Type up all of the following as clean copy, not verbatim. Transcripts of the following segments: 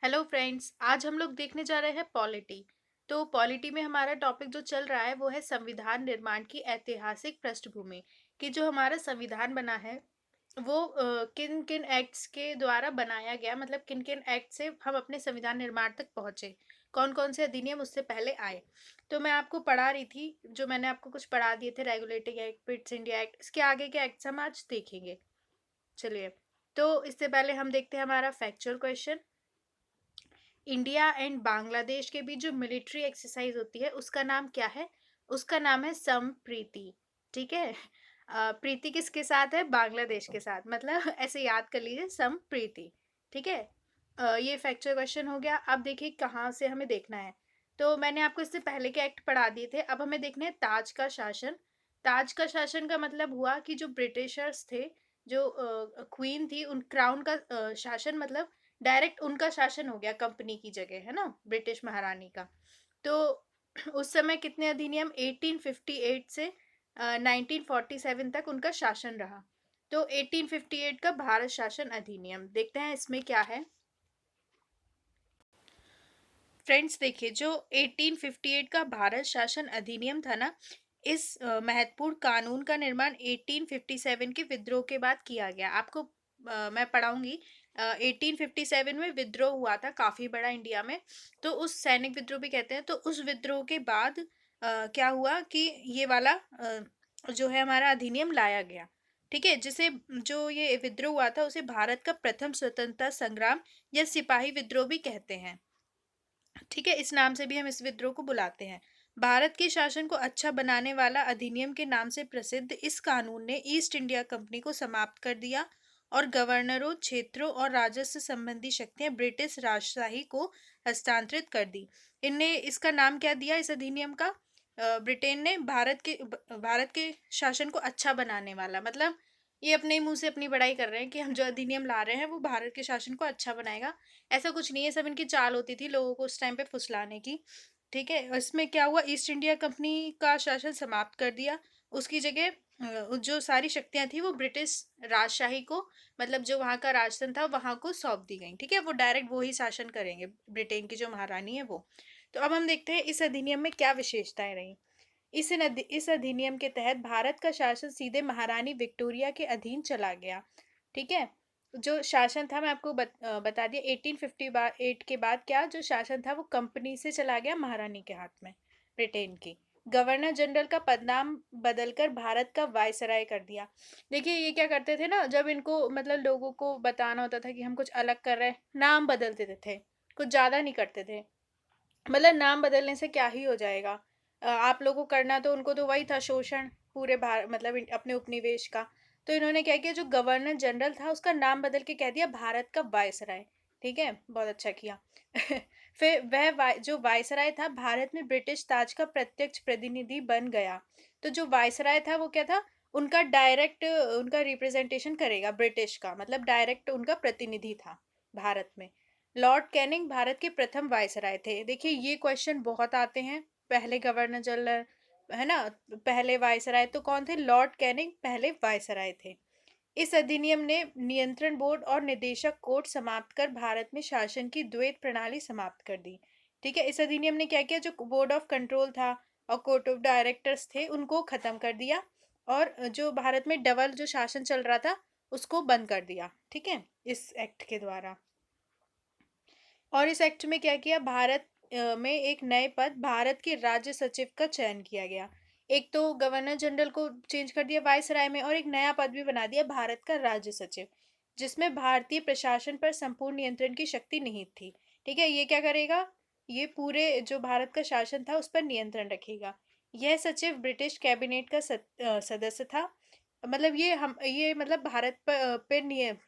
Hello friends, आज हम लोग देखने जा रहे हैं पॉलिटी। तो पॉलिटी में हमारा टॉपिक जो चल रहा है वो है संविधान निर्माण की ऐतिहासिक पृष्ठभूमि। कि जो हमारा संविधान बना है वो किन किन एक्ट्स के द्वारा बनाया गया, मतलब किन किन एक्ट से हम अपने संविधान निर्माण तक पहुंचे, कौन कौन से अधिनियम उससे पहले आए। तो मैं आपको पढ़ा रही थी, जो मैंने आपको कुछ पढ़ा दिए थे, regulating act, Pitt's India act, इसके आगे के एक्ट्स हम आज देखेंगे। चलिए, तो इससे पहले हम देखते हैं हमारा factual question. India and Bangladesh के बीच जो मिलिट्री एक्सरसाइज होती है उसका नाम क्या है? उसका नाम है समप्रीति। ठीक है। प्रीति किसके साथ है? बांग्लादेश के साथ, मतलब ऐसे याद कर लीजिए, समप्रीति। ठीक है। ये फैक्चुअल क्वेश्चन हो गया। अब देखिए कहाँ से हमें देखना है। तो मैंने आपको इससे पहले के एक्ट पढ़ा दिए थे, अब हमें देखना है ताज का शासन। ताज का शासन का मतलब हुआ कि जो ब्रिटिशर्स थे, जो क्वीन थी, उन क्राउन का शासन, मतलब डायरेक्ट उनका शासन हो गया कंपनी की जगह, है ना, ब्रिटिश महारानी का। तो उस समय कितने अधिनियम, 1858 से 1947 तक उनका शासन रहा। तो 1858 का भारत शासन अधिनियम देखते हैं इसमें क्या है। फ्रेंड्स देखिए, जो 1858 का भारत शासन अधिनियम था ना, इस महत्वपूर्ण कानून का निर्माण 1857 के विद्रोह के बाद किया गया। आपको मैं पढ़ाऊंगी। 1857 में विद्रोह हुआ था काफी बड़ा इंडिया में, तो उस सैनिक विद्रोह भी कहते हैं। तो उस विद्रोह के बाद क्या हुआ कि ये वाला जो है हमारा अधिनियम लाया गया। ठीक है, जिसे जो ये विद्रोह हुआ था उसे भारत का प्रथम स्वतंत्रता संग्राम या सिपाही विद्रोह भी कहते हैं। ठीक है, इस नाम से भी हम इस विद्रोह को बुलाते हैं। भारत के शासन को अच्छा बनाने वाला अधिनियम के नाम से प्रसिद्ध इस कानून ने ईस्ट इंडिया कंपनी को समाप्त कर दिया और गवर्नरों, क्षेत्रों और राजस्व संबंधी शक्तियां ब्रिटिश राजशाही को हस्तांतरित कर दी। इनने इसका नाम क्या दिया इस अधिनियम का? ब्रिटेन ने भारत के शासन को अच्छा बनाने वाला, मतलब ये अपने ही मुंह से अपनी बड़ाई कर रहे हैं कि हम जो अधिनियम ला रहे हैं वो भारत के शासन को अच्छा बनाएगा। ऐसा कुछ नहीं है, सब इनकी चाल होती थी लोगों को उस टाइम पे फुसलाने की। ठीक है, इसमें क्या हुआ, ईस्ट इंडिया कंपनी का शासन समाप्त कर दिया। उसकी जगह जो सारी शक्तियां थी वो ब्रिटिश राजशाही को, मतलब जो वहाँ का राजतंत्र था वहाँ को सौंप दी गई। ठीक है, वो डायरेक्ट वो ही शासन करेंगे, ब्रिटेन की जो महारानी है वो। तो अब हम देखते हैं इस अधिनियम में क्या विशेषताएं रही। इस अधिनियम के तहत भारत का शासन सीधे महारानी विक्टोरिया के अधीन चला गया। ठीक है। जो शासन था, मैं आपको बता दिया, 1858 के बाद क्या जो शासन था वो कंपनी से चला गया महारानी के हाथ में, ब्रिटेन की। गवर्नर जनरल का पदनाम बदलकर भारत का वायसराय कर दिया। देखिए ये क्या करते थे ना, जब इनको मतलब लोगों को बताना होता था कि हम कुछ अलग कर रहे हैं, नाम बदल देते थे। कुछ ज्यादा नहीं करते थे, मतलब नाम बदलने से क्या ही हो जाएगा। आप लोगों को करना तो उनको तो वही था, शोषण पूरे भारत, मतलब अपने उपनिवेश का। तो इन्होंने क्या किया, जो गवर्नर जनरल था उसका नाम बदल के कह दिया भारत का वायसराय। ठीक है, बहुत अच्छा किया। फिर जो वायसराय था भारत में ब्रिटिश ताज का प्रत्यक्ष प्रतिनिधि बन गया। तो जो वायसराय था वो क्या था, उनका डायरेक्ट उनका रिप्रेजेंटेशन करेगा ब्रिटिश का, मतलब डायरेक्ट उनका प्रतिनिधि था भारत में। लॉर्ड कैनिंग भारत के प्रथम वायसराय थे। देखिए ये क्वेश्चन बहुत आते हैं, पहले गवर्नर जनरल, है ना, पहले वायसराय तो कौन थे? लॉर्ड कैनिंग पहले वायसराय थे। इस अधिनियम ने नियंत्रण बोर्ड और निदेशक कोर्ट समाप्त कर भारत में शासन की द्वैत प्रणाली समाप्त कर दी। ठीक है, इस अधिनियम ने क्या किया, जो बोर्ड ऑफ कंट्रोल था और कोर्ट ऑफ डायरेक्टर्स थे उनको खत्म कर दिया, और जो भारत में डबल जो शासन चल रहा था उसको बंद कर दिया। ठीक है, इस एक्ट के द्वारा। और इस एक्ट में क्या किया, भारत में एक नए पद भारत के राज्य सचिव का चयन किया गया। एक तो गवर्नर जनरल को चेंज कर दिया वायसराय में, और एक नया पद भी बना दिया भारत का राज्य सचिव, जिसमें भारतीय प्रशासन पर संपूर्ण नियंत्रण की शक्ति निहित थी। ठीक है, ये क्या करेगा, ये पूरे जो भारत का शासन था उस पर नियंत्रण रखेगा। यह सचिव ब्रिटिश कैबिनेट का सदस्य था। मतलब ये मतलब भारत पर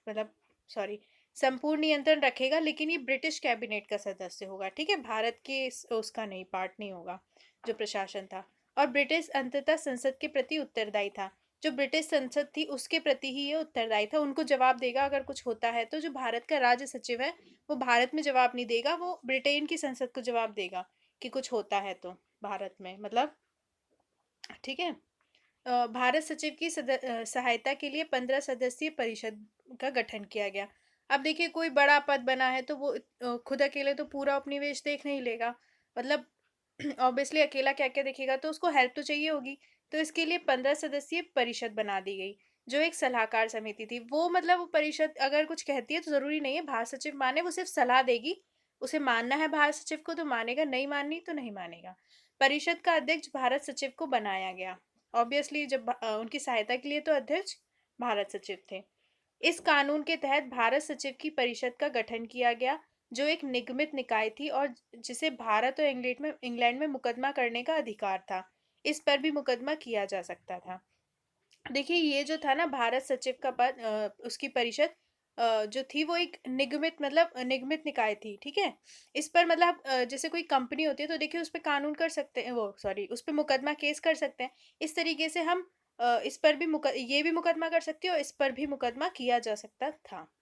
मतलब सॉरी, संपूर्ण नियंत्रण रखेगा, लेकिन ये ब्रिटिश कैबिनेट का सदस्य होगा। ठीक है, भारत के उसका नहीं, पार्ट नहीं होगा जो प्रशासन था। और ब्रिटिश अंततः संसद के प्रति उत्तरदायी था। जो ब्रिटिश संसद थी उसके प्रति ही ये उत्तरदायी था, उनको जवाब देगा अगर कुछ होता है तो। जो भारत का राज्य सचिव है वो भारत में जवाब नहीं देगा, वो ब्रिटेन की संसद को जवाब देगा कि कुछ होता है तो भारत में, मतलब। ठीक है। भारत सचिव की सहायता के लिए 15 सदस्यीय परिषद का गठन किया गया। अब देखिए कोई बड़ा पद बना है तो वो खुद अकेले तो पूरा उपनिवेश देख नहीं लेगा, मतलब ऑब्वियसली अकेला क्या क्या देखेगा, तो उसको हेल्प तो चाहिए होगी। तो इसके लिए 15 सदस्यीय परिषद बना दी गई, जो एक सलाहकार समिति थी। वो मतलब वो परिषद अगर कुछ कहती है तो जरूरी नहीं है भारत सचिव माने, वो सिर्फ सलाह देगी। उसे मानना है भारत सचिव को तो मानेगा, नहीं माननी तो नहीं मानेगा। परिषद का अध्यक्ष भारत सचिव को बनाया गया। ऑब्वियसली जब उनकी सहायता के लिए तो अध्यक्ष भारत सचिव थे। इस कानून के तहत भारत सचिव की परिषद का गठन किया गया, जो एक निगमित निकाय थी और जिसे भारत और इंग्लैंड में मुकदमा करने का अधिकार था। इस पर भी मुकदमा किया जा सकता था। देखिए ये जो था ना भारत सचिव का पद, उसकी परिषद जो थी वो एक निगमित मतलब निगमित निकाय थी, ठीक है। इस पर मतलब जैसे कोई कंपनी होती है तो देखिए उस पर कानून कर सकते हैं, वो सॉरी उस पर मुकदमा केस कर सकते हैं। इस तरीके से हम इस पर भी ये भी मुकदमा कर सकते हो, इस पर भी मुकदमा किया जा सकता था।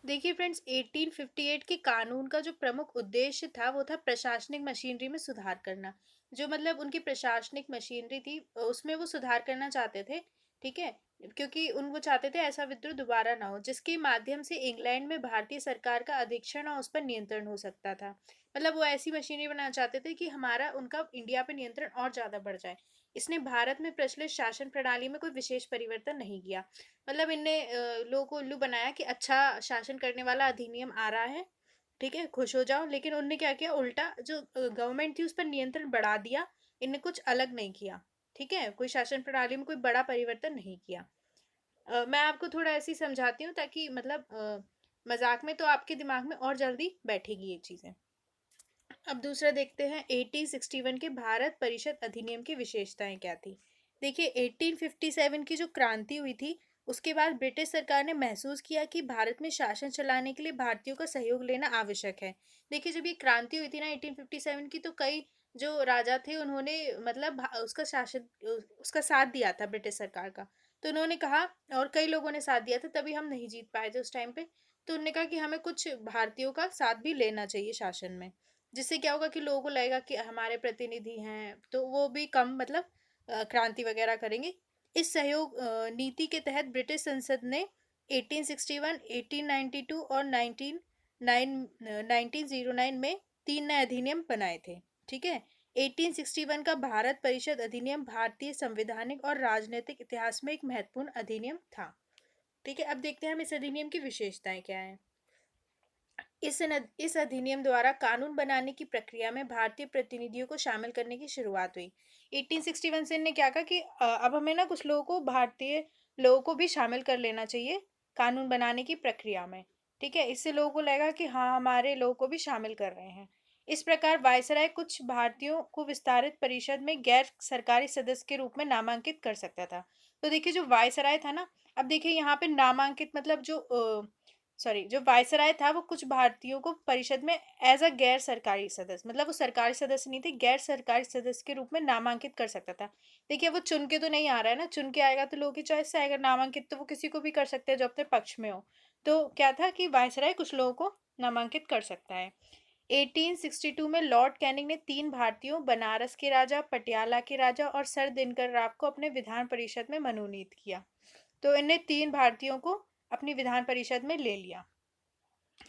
देखिए फ्रेंड्स, 1858 के कानून का जो प्रमुख उद्देश्य था वो था प्रशासनिक मशीनरी में सुधार करना। जो मतलब उनकी प्रशासनिक मशीनरी थी उसमें वो सुधार करना चाहते थे, ठीक है। क्योंकि उन वो चाहते थे ऐसा विद्रोह दोबारा ना हो, जिसके माध्यम से इंग्लैंड में भारतीय सरकार का अधीक्षण और उस पर नियंत्रण हो सकता था। मतलब वो ऐसी मशीनरी बनाना चाहते थे कि हमारा उनका इंडिया पे नियंत्रण और ज्यादा बढ़ जाए। इसने भारत में प्रचलित शासन प्रणाली में कोई विशेष परिवर्तन नहीं किया। मतलब इनने लोगों को उल्लू बनाया कि अच्छा शासन करने वाला अधिनियम आ रहा है, ठीक है, खुश हो जाओ। लेकिन उनने क्या किया, उल्टा जो गवर्नमेंट थी उस पर नियंत्रण बढ़ा दिया। इनने कुछ अलग नहीं किया, ठीक है, कोई शासन प्रणाली में कोई बड़ा परिवर्तन नहीं किया। मैं आपको थोड़ा ऐसे ही समझाती हूँ ताकि मतलब मजाक में तो आपके दिमाग में और जल्दी बैठेगी ये चीजें। अब दूसरा देखते हैं 1861 के भारत परिषद अधिनियम की विशेषताएं क्या थी। देखिए 1857 की जो क्रांति हुई थी उसके बाद ब्रिटिश सरकार ने महसूस किया कि भारत में शासन चलाने के लिए भारतीयों का सहयोग लेना आवश्यक है। देखिए जब ये क्रांति हुई थी ना 1857 की, तो कई जो राजा थे उन्होंने मतलब उसका शासन उसका साथ दिया था ब्रिटिश सरकार का। तो उन्होंने कहा, और कई लोगों ने साथ दिया था, तभी हम नहीं जीत पाए थे उस टाइम पे। तो उन्होंने कहा कि हमें कुछ भारतीयों का साथ भी लेना चाहिए शासन में, जिससे क्या होगा कि लोगों को लगेगा कि हमारे प्रतिनिधि हैं, तो वो भी कम मतलब क्रांति वगैरह करेंगे। इस सहयोग नीति के तहत ब्रिटिश संसद ने 1861, 1892 और 1909 में तीन नए अधिनियम बनाए थे, ठीक है। 1861 का भारत परिषद अधिनियम भारतीय संवैधानिक और राजनीतिक इतिहास में एक महत्वपूर्ण अधिनियम था, ठीक है। अब देखते हैं हम इस अधिनियम की विशेषताएं क्या हैं। इस अधिनियम द्वारा कानून बनाने की प्रक्रिया में भारतीय प्रतिनिधियों को शामिल करने की शुरुआत हुई। 1861 से इन्होंने क्या कहा कि अब हमें ना कुछ लोगों को, भारतीय लोगों को भी शामिल कर लेना चाहिए कानून बनाने की प्रक्रिया में, ठीक है। इससे लोगों को लगेगा कि हाँ हमारे लोगों को भी शामिल कर रहे हैं। इस प्रकार वायसराय कुछ भारतीयों को विस्तारित परिषद में गैर सरकारी सदस्य के रूप में नामांकित कर सकता था। तो देखिए जो वायसराय था ना, अब देखिए यहाँ पे नामांकित मतलब जो सॉरी जो वायसराय था वो कुछ भारतीयों को परिषद में एज अ गैर सरकारी सदस्य, मतलब वो सरकारी सदस्य नहीं थे, गैर सरकारी सदस्य के रूप में नामांकित कर सकता था। देखिए वो चुन के तो नहीं आ रहा है ना, चुन के आएगा तो लोगों की चॉइस से आएगा, नामांकित तो वो किसी को भी कर सकते हैं जो अपने पक्ष में हो। तो क्या था कि वायसराय कुछ लोगों को नामांकित कर सकता है। 1862 में लॉर्ड कैनिंग ने तीन भारतीयों, बनारस के राजा, पटियाला के राजा और सर दिनकर राव को अपने विधान परिषद में मनोनीत किया। तो इन्हें तीन भारतीयों को अपनी विधान परिषद में ले लिया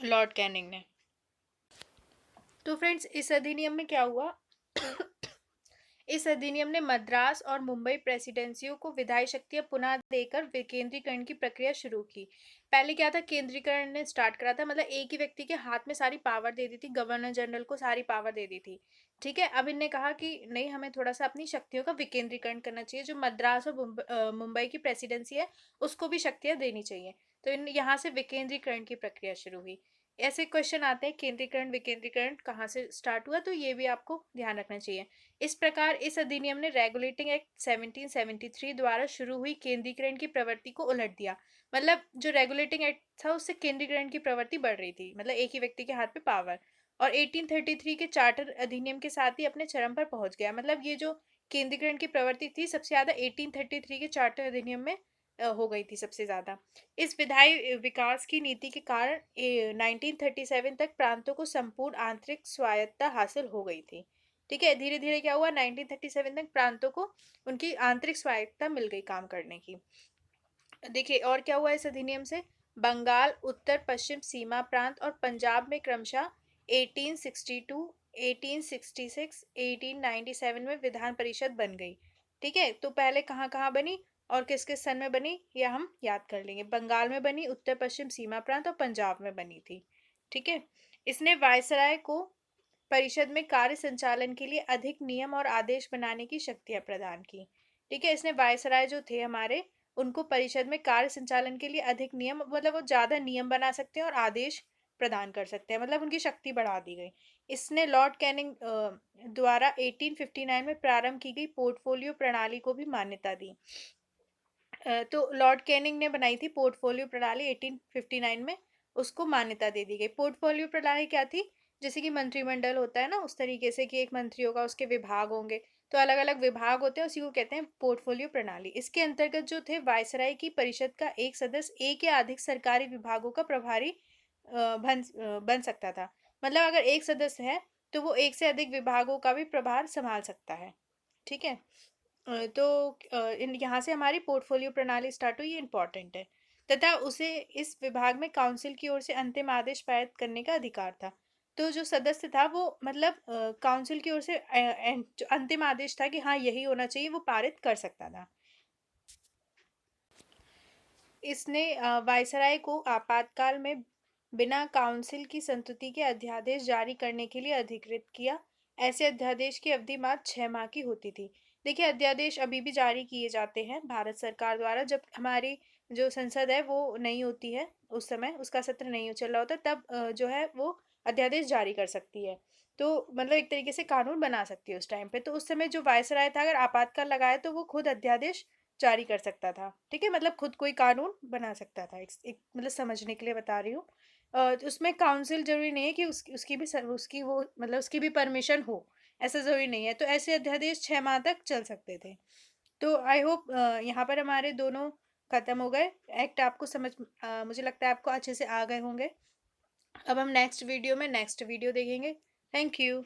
लॉर्ड कैनिंग ने। तो फ्रेंड्स इस अधिनियम में क्या हुआ, इस अधिनियम ने मद्रास और मुंबई प्रेसिडेंसियों को विधायी शक्तियां पुनः देकर विकेंद्रीकरण की प्रक्रिया शुरू की। पहले क्या था, केंद्रीकरण ने स्टार्ट करा था, मतलब एक ही व्यक्ति के हाथ में सारी पावर दे दी थी, गवर्नर जनरल को सारी पावर दे दी थी, ठीक है। अब इनने कहा कि नहीं, हमें थोड़ा सा अपनी शक्तियों का विकेंद्रीकरण करना चाहिए, जो मद्रास और मुंबई की प्रेसिडेंसी है उसको भी शक्तियां देनी चाहिए। तो इन यहाँ से विकेंद्रीकरण की प्रक्रिया शुरू हुई। ऐसे क्वेश्चन आते हैं, केंद्रीकरण विकेंद्रीकरण कहाँ से स्टार्ट हुआ, तो ये भी आपको ध्यान रखना चाहिए। इस प्रकार इस अधिनियम ने रेगुलेटिंग एक्ट 1773 द्वारा शुरू हुई केंद्रीकरण की प्रवृत्ति को उलट दिया। मतलब जो रेगुलेटिंग एक्ट था उससे केंद्रीकरण की प्रवृत्ति बढ़ रही थी, मतलब एक ही व्यक्ति के हाथ पे पावर। और 1833 के चार्टर अधिनियम के साथ ही अपने चरम पर पहुंच गया। मतलब ये जो केंद्रीकरण की प्रवृत्ति थी सबसे ज्यादा 1833 के चार्टर अधिनियम में हो गई थी सबसे ज्यादा। इस विधायी विकास की नीति के कारण 1937 तक प्रांतों को संपूर्ण आंतरिक स्वायत्तता हासिल हो गई थी, ठीक है। धीरे धीरे क्या हुआ, 1937 तक प्रांतों को उनकी आंतरिक स्वायत्तता मिल गई काम करने की। देखिए और क्या हुआ इस अधिनियम से, बंगाल, उत्तर पश्चिम सीमा प्रांत और पंजाब में क्रमशः 1862, 1866, 1897 में विधान परिषद बन गई। ठीक है, तो पहले कहाँ कहाँ बनी और किस किस सन में बनी, यह हम याद कर लेंगे। बंगाल में बनी, उत्तर पश्चिम सीमा प्रांत और पंजाब में बनी थी। ठीक है, इसने वायसराय को परिषद में कार्य संचालन के लिए अधिक नियम और आदेश बनाने की शक्तियां प्रदान की। ठीक है, इसने वायसराय जो थे हमारे, उनको परिषद में कार्य संचालन के लिए अधिक नियम, मतलब वो ज्यादा नियम बना सकते हैं और आदेश प्रदान कर सकते हैं, मतलब उनकी शक्ति बढ़ा दी गई। इसने लॉर्ड कैनिंग द्वारा 1859 में प्रारंभ की गई पोर्टफोलियो प्रणाली को भी मान्यता दी। तो लॉर्ड कैनिंग ने बनाई थी पोर्टफोलियो प्रणाली 1859 में, उसको मान्यता दे दी गई। पोर्टफोलियो प्रणाली क्या थी, जैसे कि मंत्रिमंडल होता है ना, उस तरीके से कि एक मंत्री होगा, उसके विभाग होंगे, तो अलग अलग विभाग होते हैं, उसी को कहते हैं पोर्टफोलियो प्रणाली। इसके अंतर्गत जो थे वायसराय की परिषद का एक सदस्य एक या अधिक सरकारी विभागों का प्रभारी बन सकता था। मतलब अगर एक सदस्य है तो वो एक से अधिक विभागों का भी प्रभार संभाल सकता है। ठीक है, तो इन यहाँ से हमारी पोर्टफोलियो प्रणाली स्टार्ट हुई, ये इंपॉर्टेंट है। तथा उसे इस विभाग में काउंसिल की ओर से अंतिम आदेश पारित करने का अधिकार था। तो जो सदस्य था वो मतलब काउंसिल की ओर से जो अंतिम आदेश था कि हाँ यही होना चाहिए, वो पारित कर सकता था। इसने वायसराय को आपातकाल में बिना काउंसिल की संस्तुति के अध्यादेश जारी करने के लिए अधिकृत किया। ऐसे अध्यादेश की अवधि मात्र 6 माह की होती थी। देखिए अध्यादेश अभी भी जारी किए जाते हैं भारत सरकार द्वारा, जब हमारी जो संसद है वो नहीं होती है, उस समय उसका सत्र नहीं चल रहा होता, तब जो है वो अध्यादेश जारी कर सकती है। तो मतलब एक तरीके से कानून बना सकती है उस टाइम पे। तो उस समय जो वायसराय था, अगर आपातकाल लगाया तो वो खुद अध्यादेश जारी कर सकता था। ठीक है, मतलब खुद कोई कानून बना सकता था। एक मतलब समझने के लिए बता रही हूँ। तो उसमें काउंसिल जरूरी नहीं है कि उसकी भी उसकी वो मतलब उसकी भी परमिशन हो, ऐसा जरूरी नहीं है। तो ऐसे अध्यादेश 6 माह तक चल सकते थे। तो आई होप यहाँ पर हमारे दोनों खत्म हो गए एक्ट। आपको समझ मुझे लगता है आपको अच्छे से आ गए होंगे। अब हम नेक्स्ट वीडियो में नेक्स्ट वीडियो देखेंगे। Thank you.